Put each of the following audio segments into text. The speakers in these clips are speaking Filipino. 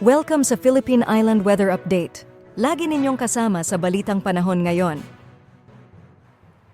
Welcome sa Philippine Island Weather Update. Lagi ninyong kasama sa balitang panahon ngayon.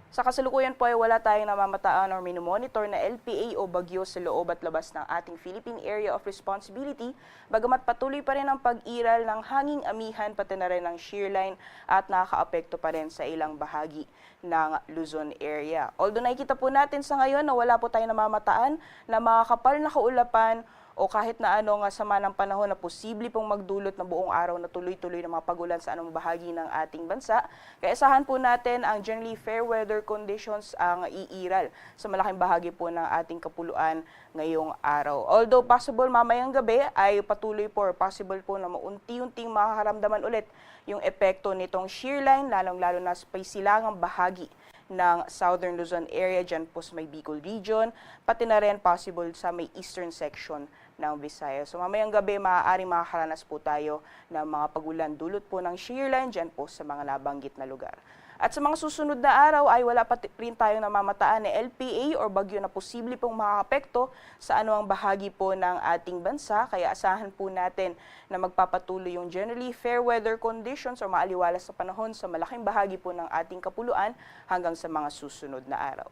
Sa kasalukuyan po ay wala tayong namamataan or minomonitor na LPA o bagyo sa loob at labas ng ating Philippine Area of Responsibility, bagamat patuloy pa rin ang pag-iral ng hanging amihan pati na rin ng shear line at nakakaapekto pa rin sa ilang bahagi ng Luzon area. Although nakikita po natin sa ngayon na wala po tayong namamataan na mga kapal na kaulapan o kahit na ano nga sama ng panahon na posible pong magdulot na buong araw na tuloy-tuloy na mga pagulan sa anong bahagi ng ating bansa. Kaya asahan po natin ang generally fair weather conditions ang iiral sa malaking bahagi po ng ating kapuluan ngayong araw. Although possible mamayang gabi ay patuloy po or possible po na maunti-unting makakaramdaman ulit yung epekto nitong shear line, lalong-lalo na sa silangang bahagi ng Southern Luzon area, dyan po sa may Bicol region, pati na rin possible sa may eastern section ng Visayas. So mamayang gabi, maaaring makakaranas po tayo ng mga pagulan dulot po ng shear line dyan po sa mga nabanggit na lugar. At sa mga susunod na araw ay wala pa rin tayong namamataan na LPA or bagyo na posible pong makakapekto sa anuang bahagi po ng ating bansa. Kaya asahan po natin na magpapatuloy yung generally fair weather conditions o maaliwalas sa panahon sa malaking bahagi po ng ating kapuluan hanggang sa mga susunod na araw.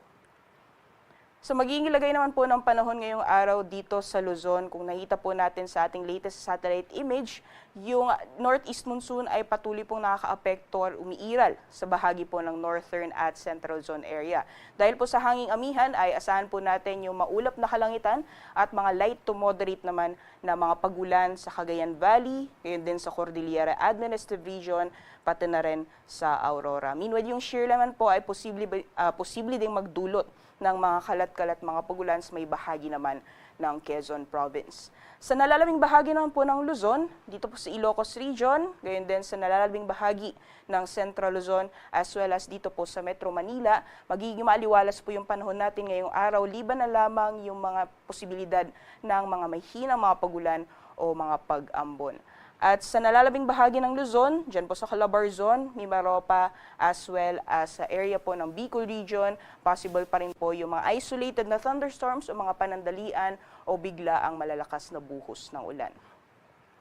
So magiging lagay naman po ng panahon ngayong araw dito sa Luzon. Kung nakita po natin sa ating latest satellite image, yung northeast monsoon ay patuloy pong nakakaapekto or umiiral sa bahagi po ng northern at central zone area. Dahil po sa hanging amihan ay asahan po natin yung maulap na kalangitan at mga light to moderate naman na mga pagulan sa Cagayan Valley, ngayon din sa Cordillera Administrative Region, pati na rin sa Aurora. Meanwhile, yung shear naman po ay posible ding magdulot ng mga kalat-kalat mga pagulan sa may bahagi naman ng Quezon Province. Sa nalalaming bahagi naman po ng Luzon, dito po sa Ilocos Region, gayon din sa nalalaming bahagi ng Central Luzon as well as dito po sa Metro Manila, magiging maaliwalas po yung panahon natin ngayong araw, liban na lamang yung mga posibilidad ng mga mahinang mga pagulan o mga pag-ambon. At sa nalalabing bahagi ng Luzon, dyan po sa Calabarzon, Mimaropa, as well as sa area po ng Bicol Region, possible pa rin po yung mga isolated na thunderstorms o mga panandalian o bigla ang malalakas na buhos ng ulan.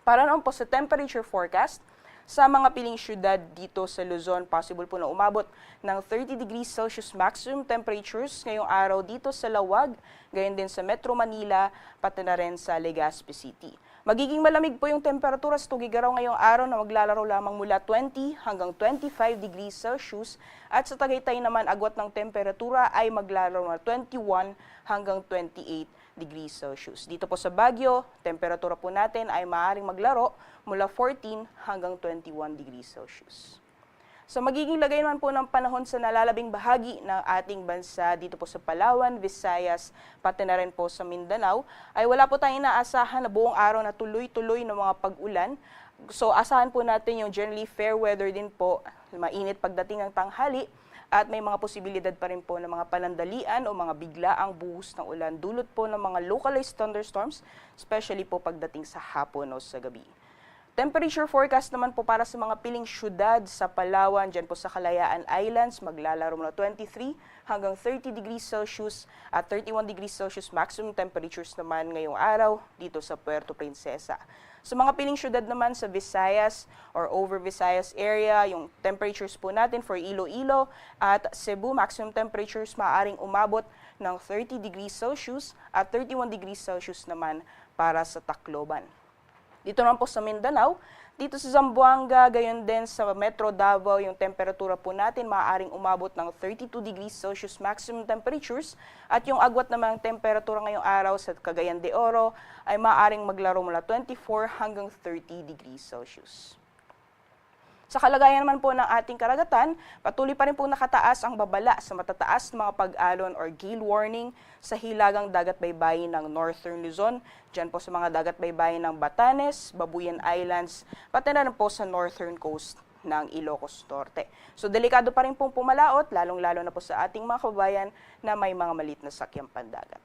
Para naman po sa temperature forecast, sa mga piling syudad dito sa Luzon, possible po na umabot ng 30 degrees Celsius maximum temperatures ngayong araw dito sa Lawag, gayon din sa Metro Manila, pati na rin sa Legazpi City. Magiging malamig po yung temperatura sa Tugigaraw ngayong araw na maglalaro lamang mula 20 hanggang 25 degrees Celsius at sa Tagaytay naman agwat ng temperatura ay maglalaro na 21 hanggang 28 degrees Celsius. Dito po sa Baguio, temperatura po natin ay maaaring maglaro mula 14 hanggang 21 degrees Celsius. So magiging lagay naman po ng panahon sa nalalabing bahagi ng ating bansa dito po sa Palawan, Visayas, pati na rin po sa Mindanao, ay wala po tayong inaasahan na buong araw na tuloy-tuloy ng mga pag-ulan. So asahan po natin yung generally fair weather din po, mainit pagdating ng tanghali, at may mga posibilidad pa rin po ng mga panandalian o mga biglaang buhos ng ulan dulot po ng mga localized thunderstorms, especially po pagdating sa hapon o sa gabi. Temperature forecast naman po para sa mga piling syudad sa Palawan, dyan po sa Kalayaan Islands, maglalaro mula 23 hanggang 30 degrees Celsius at 31 degrees Celsius maximum temperatures naman ngayong araw dito sa Puerto Princesa. Sa mga piling syudad naman sa Visayas or over Visayas area, yung temperatures po natin for Iloilo at Cebu, maximum temperatures maaaring umabot ng 30 degrees Celsius at 31 degrees Celsius naman para sa Tacloban. Dito naman po sa Mindanao, dito sa Zamboanga, gayon din sa Metro Davao, yung temperatura po natin maaaring umabot ng 32 degrees Celsius maximum temperatures at yung agwat namang temperatura ngayong araw sa Cagayan de Oro ay maaaring maglaro mula 24 hanggang 30 degrees Celsius. Sa kalagayan naman po ng ating karagatan, patuloy pa rin po nakataas ang babala sa matataas na mga pag-alon or gale warning sa hilagang dagat baybayin ng Northern Luzon, dyan po sa mga dagat baybayin ng Batanes, Babuyan Islands, pati na rin po sa northern coast ng Ilocos Norte. So delikado pa rin pong pumalaot, lalong-lalo na po sa ating mga kababayan na may mga malit na sakyang pandagat.